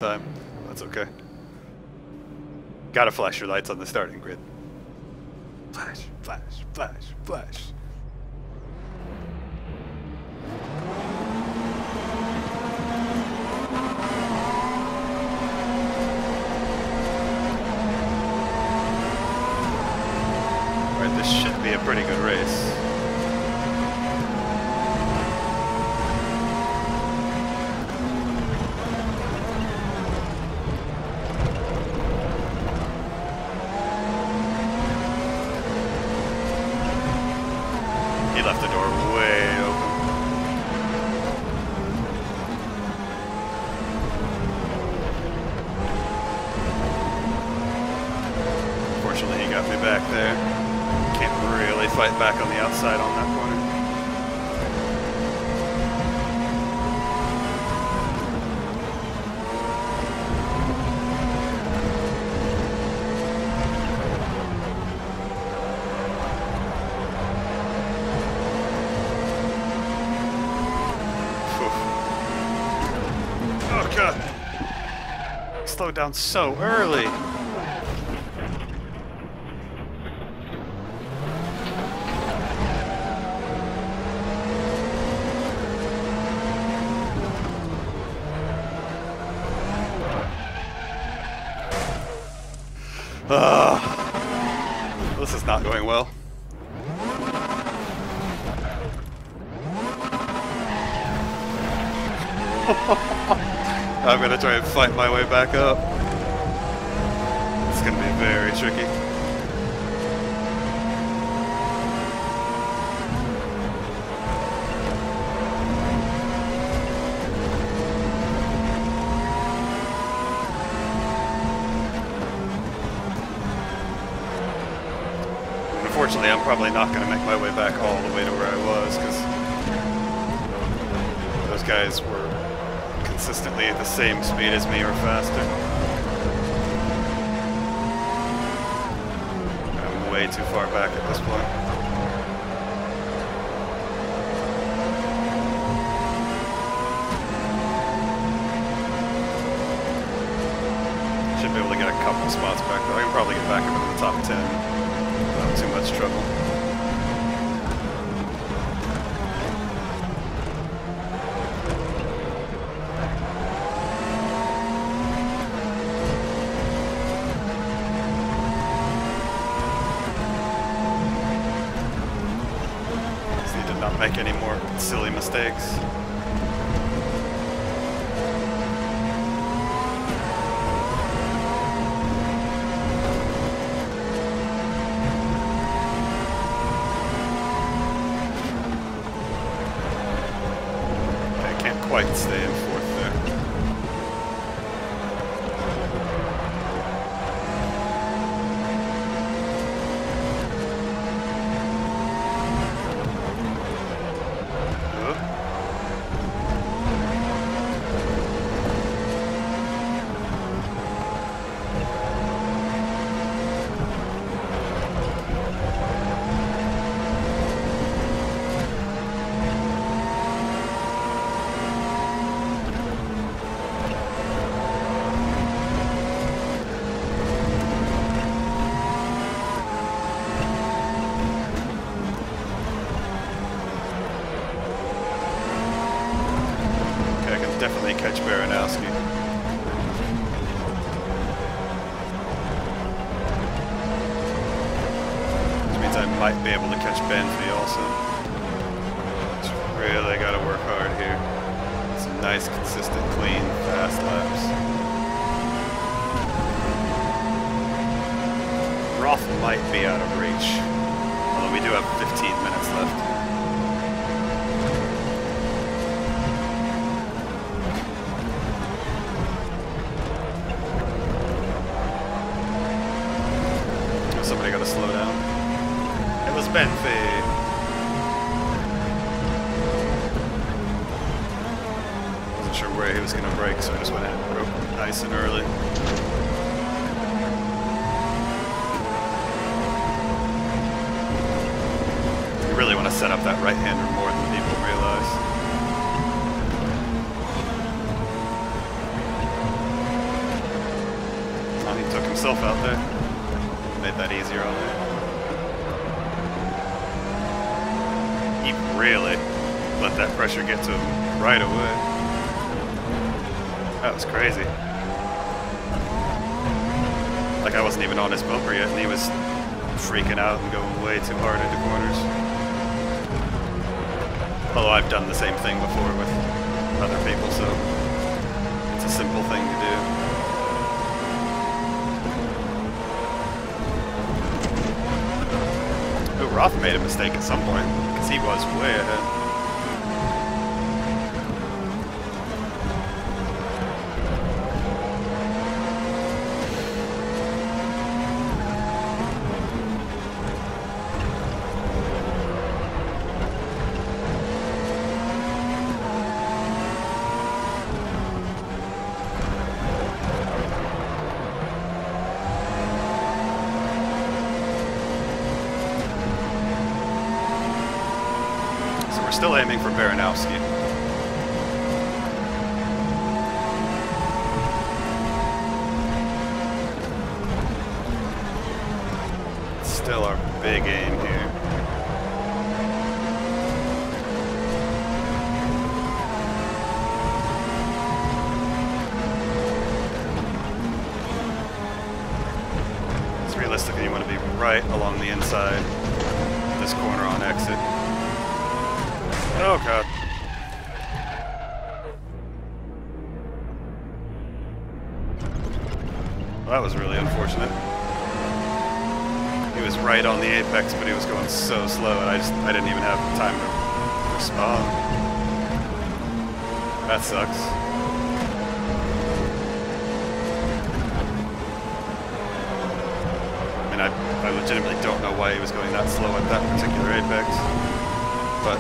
time. That's okay. Gotta flash your lights on the starting grid. Flash, flash, flash, flash. Alright, this should be a pretty good race. Left the door way open. Fortunately, he got me back there. Can't really fight back on the outside on that corner. Slowed down so early. This is not going well. I'm gonna try and fight my way back up. It's gonna be very tricky. Unfortunately, I'm probably not gonna make my way back all the way to where I was, because those guys were consistently at the same speed as me or faster. I'm way too far back at this point. Should be able to get a couple spots back though. I can probably get back up into the top 10 without too much trouble. Make any more silly mistakes. Okay, I can't quite stay in fourth there. Definitely catch Baranowski. Which means I might be able to catch Benfey also. Just really gotta work hard here. Some nice, consistent, clean, fast laps. Roth might be out of reach. Although we do have 15 minutes left. Somebody got to slow down. It was Benfey. Wasn't sure where he was going to brake, so I just went ahead and broke nice and early. You really want to set up that right-hander more than people realize. himself out there. Made that easier on there. He really let that pressure get to him right away. That was crazy. Like I wasn't even on his bumper yet, and he was freaking out and going way too hard into corners. Although I've done the same thing before with other people, so it's a simple thing to do. Oh, Roth made a mistake at some point, because he was way ahead. Still aiming for Baranowski. Still our big aim here. So realistically, you want to be right along the inside of this corner on exit. Oh god. Well, that was really unfortunate. He was right on the apex, but he was going so slow, and I didn't even have time to respond. That sucks. I mean, I legitimately don't know why he was going that slow at that particular apex, but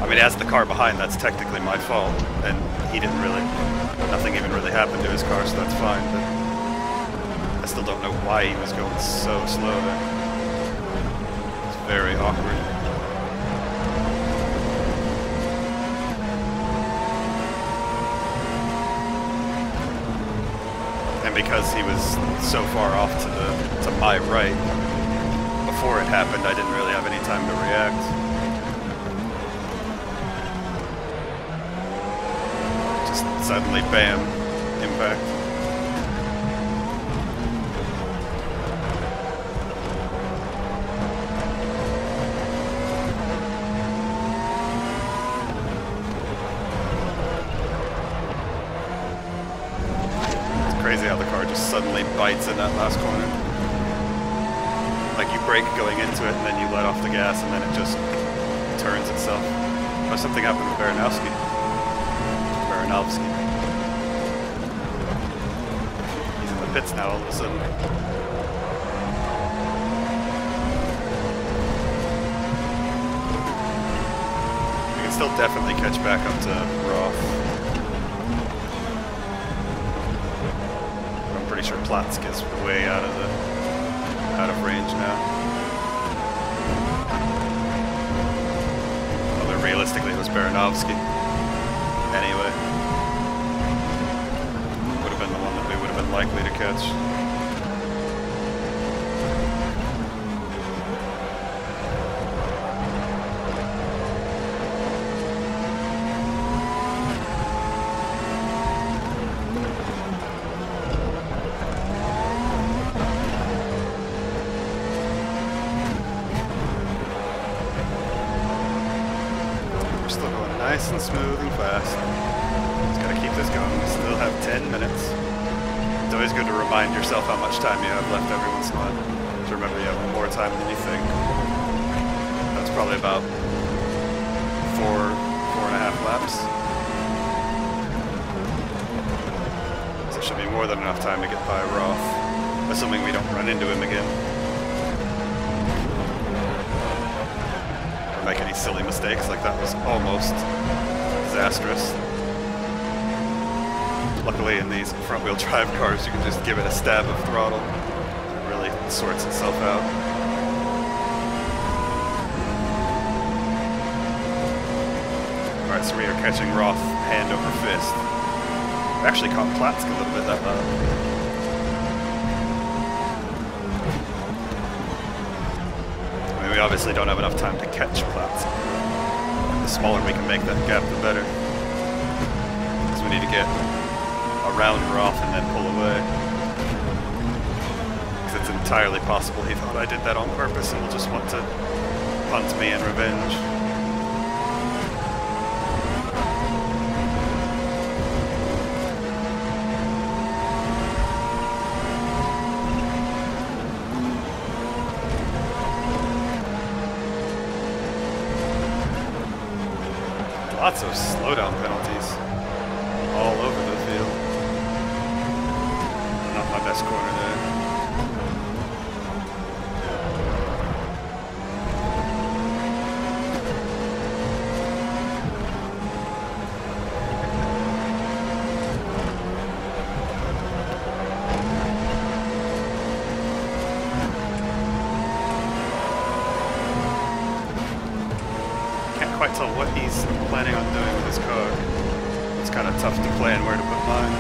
I mean, as the car behind, that's technically my fault, and he didn't really, nothing even really happened to his car, so that's fine, but I still don't know why he was going so slow there. It's very awkward. And because he was so far off to my right, before it happened, I didn't really have any time to react. Suddenly, bam, impact. It's crazy how the car just suddenly bites in that last corner. Like you brake going into it and then you let off the gas and then it just turns itself. Oh, something happened with Baranowski. He's in the pits now all of a sudden. We can still definitely catch back up to Roth. I'm pretty sure Platsk is way out of range now. Although realistically it was Baranovsky. Anyway. Likely to catch. We're still going nice and smooth and fast. Just gotta keep this going. We still have 10 minutes. It's always good to remind yourself how much time you have left every once in a while. To remember you have more time than you think. That's probably about 4.5 laps. So it should be more than enough time to get by Roth, assuming we don't run into him again. Or make any silly mistakes, like that was almost disastrous. Luckily in these front-wheel drive cars, you can just give it a stab of throttle. It really sorts itself out. Alright, so we are catching Roth hand over fist. We actually caught Platsk a little bit that we obviously don't have enough time to catch Platts. The smaller we can make that gap, the better. Because we need to get around Roth and then pull away. Because it's entirely possible he thought I did that on purpose and will just want to punt me in revenge. Lots of slowdown penalties all over the field. Not my best corner there. Quite tell what he's planning on doing with his car. It's kind of tough to plan where to put mine.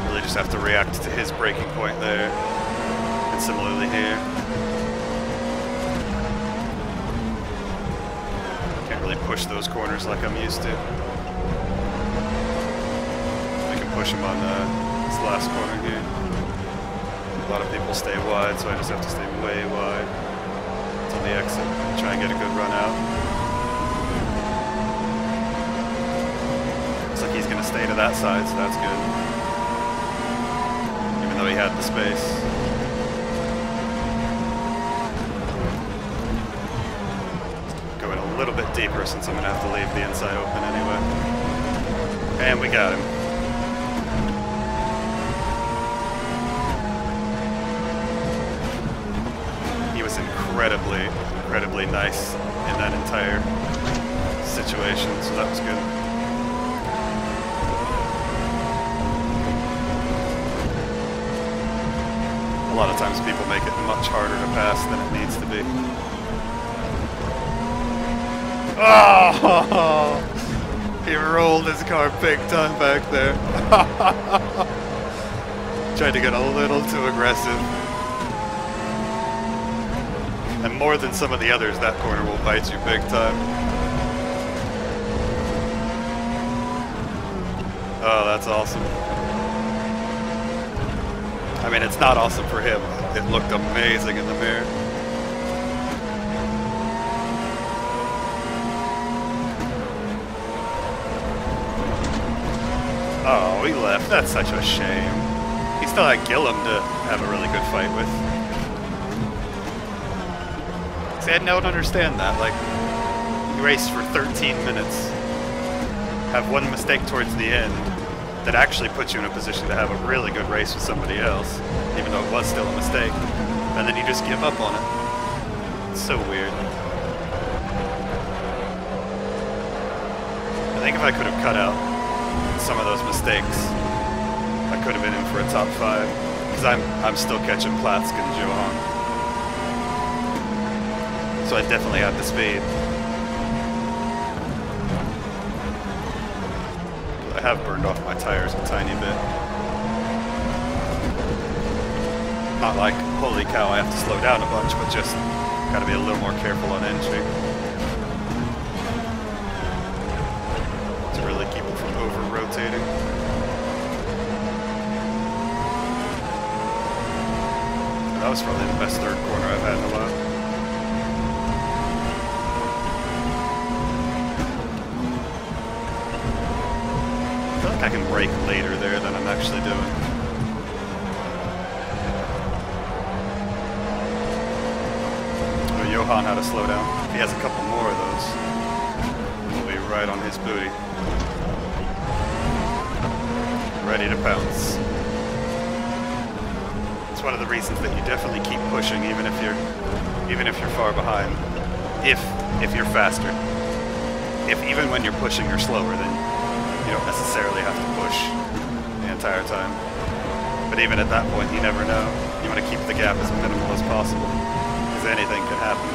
Really just have to react to his braking point there, and similarly here. Can't really push those corners like I'm used to. I can push him on this last corner here. A lot of people stay wide, so I just have to stay way wide on the exit, try and get a good run out. Looks like he's going to stay to that side, so that's good. Even though he had the space. Going a little bit deeper since I'm going to have to leave the inside open anyway. And we got him. Incredibly nice in that entire situation, so that was good. A lot of times people make it much harder to pass than it needs to be. Oh! He rolled his car big time back there. Tried to get a little too aggressive. And more than some of the others, that corner will bite you big time. Oh, that's awesome. I mean, it's not awesome for him. It looked amazing in the mirror. Oh, he left. That's such a shame. He still had Gillum to have a really good fight with. See, I don't understand that. Like, you race for 13 minutes, have one mistake towards the end that actually puts you in a position to have a really good race with somebody else, even though it was still a mistake, and then you just give up on it. It's so weird. I think if I could have cut out some of those mistakes, I could have been in for a top 5, because I'm still catching Platsk and Johan. So I definitely had the speed. I have burned off my tires a tiny bit. Not like, holy cow, I have to slow down a bunch, but just gotta be a little more careful on entry. To really keep it from over-rotating. That was probably the best third corner I've had in a while. I can brake later there than I'm actually doing. So Johan had to slow down. If he has a couple more of those, we'll be right on his booty. Ready to pounce. It's one of the reasons that you definitely keep pushing even if you're far behind. If you're faster. If even when you're pushing you're slower, then you don't necessarily have to push the entire time. But even at that point, you never know. You want to keep the gap as minimal as possible, because anything can happen.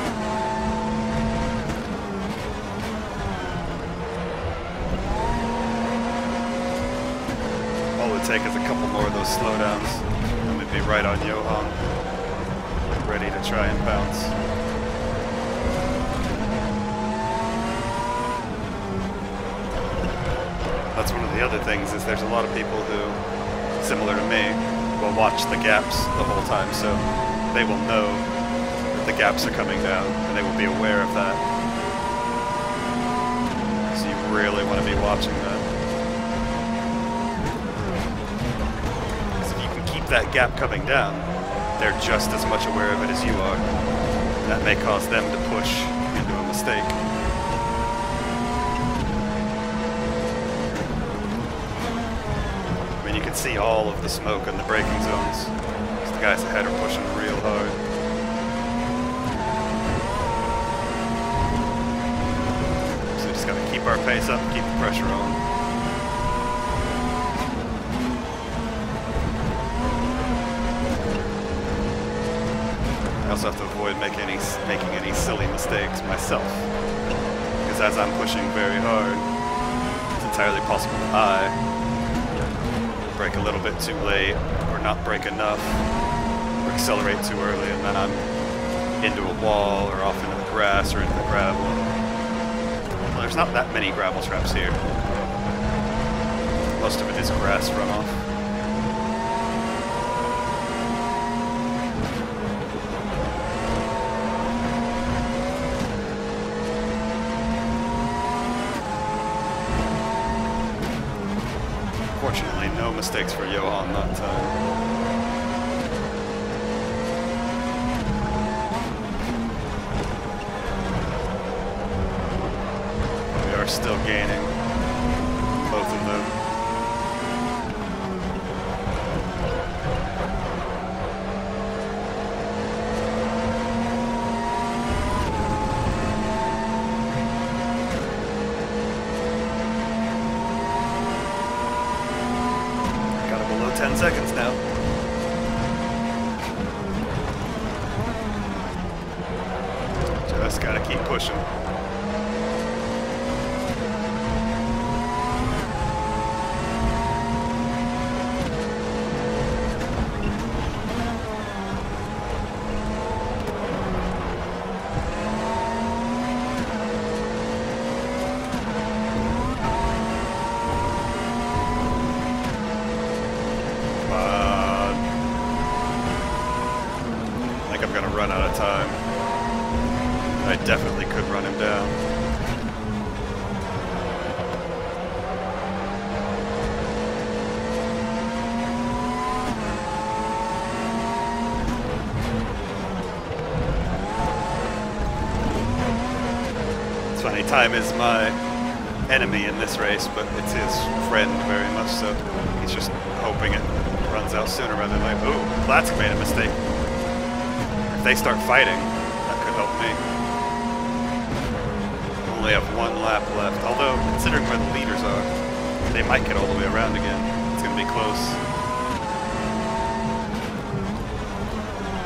All it would take is a couple more of those slowdowns, and we'd be right on Johan. ready to try and bounce. That's one of the other things, is there's a lot of people who, similar to me, will watch the gaps the whole time, so they will know that the gaps are coming down, and they will be aware of that. So you really want to be watching that. Because if you can keep that gap coming down, they're just as much aware of it as you are. And that may cause them to push into a mistake. I mean, you can see all of the smoke in the braking zones. The guys ahead are pushing real hard. So we just gotta keep our pace up, keep the pressure on. I also have to avoid making any silly mistakes myself, because as I'm pushing very hard, it's entirely possible that I brake a little bit too late, or not brake enough, or accelerate too early, and then I'm into a wall, or off into the grass, or into the gravel. Well, there's not that many gravel traps here. Most of it is grass runoff. Fortunately, no mistakes for Johan that time. We are still gaining, both of them. Got it below 10 seconds now. Just gotta keep pushing. I'm gonna run out of time. I definitely could run him down. It's funny, time is my enemy in this race, but it's his friend very much so. He's just hoping it runs out sooner rather than later. Ooh, Platsk made a mistake. If they start fighting, that could help me. Only have one lap left. Although, considering where the leaders are, they might get all the way around again. It's going to be close.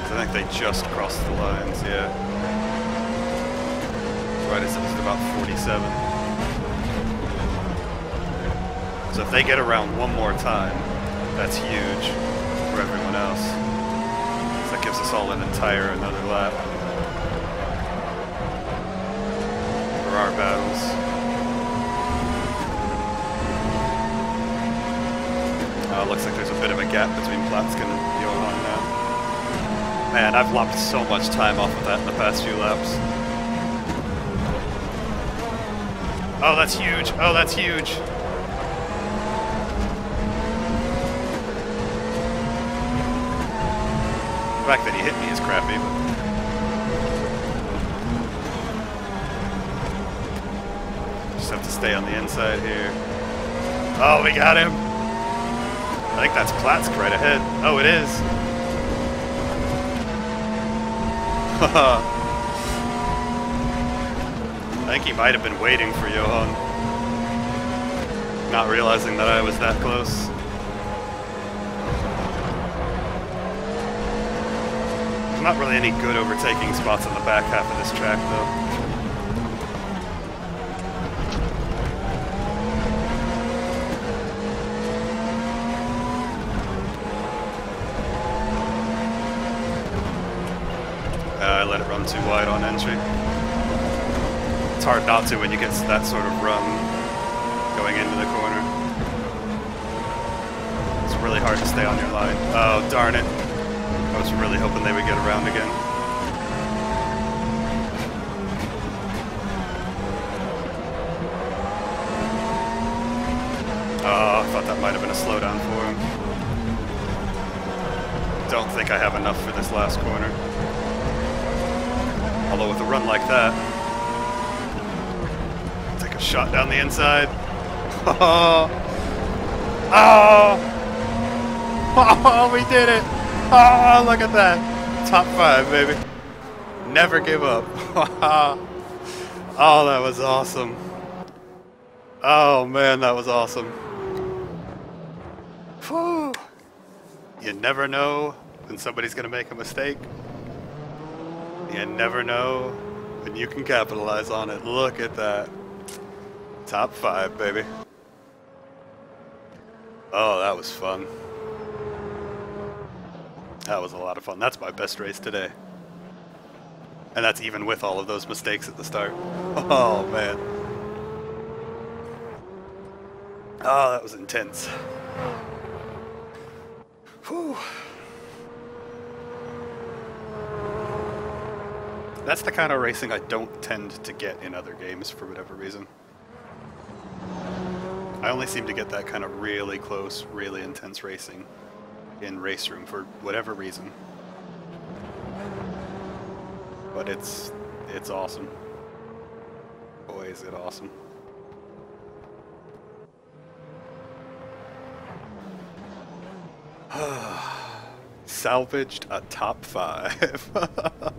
I think they just crossed the lines, yeah. Right as it was about 47. So if they get around one more time, that's huge for everyone else. That gives us all an entire another lap for our battles. Looks like there's a bit of a gap between Platsk and Johan now. Man, I've lopped so much time off of that in the past few laps. Oh, that's huge. Oh, that's huge. The fact that he hit me is crappy, but... just have to stay on the inside here. Oh, we got him! I think that's Platsk right ahead. Oh, it is! I think he might have been waiting for Johan. Not realizing that I was that close. There's not really any good overtaking spots on the back half of this track, though. let it run too wide on entry. It's hard not to when you get that sort of run going into the corner. It's really hard to stay on your line. Oh, darn it. I was really hoping they would get around again. Oh, I thought that might have been a slowdown for him. Don't think I have enough for this last corner. Although with a run like that, take a shot down the inside. Oh, oh, oh, we did it. Oh, look at that. Top 5, baby. Never give up. Oh, that was awesome. Oh, man, that was awesome. Whew. You never know when somebody's going to make a mistake. You never know when you can capitalize on it. Look at that. Top 5, baby. Oh, that was fun. That was a lot of fun. That's my best race today. And that's even with all of those mistakes at the start. Oh, man. Oh, that was intense. Whew. That's the kind of racing I don't tend to get in other games for whatever reason. I only seem to get that kind of really close, really intense racing in Raceroom for whatever reason. But it's awesome. Boy, is it awesome. Salvaged a top 5.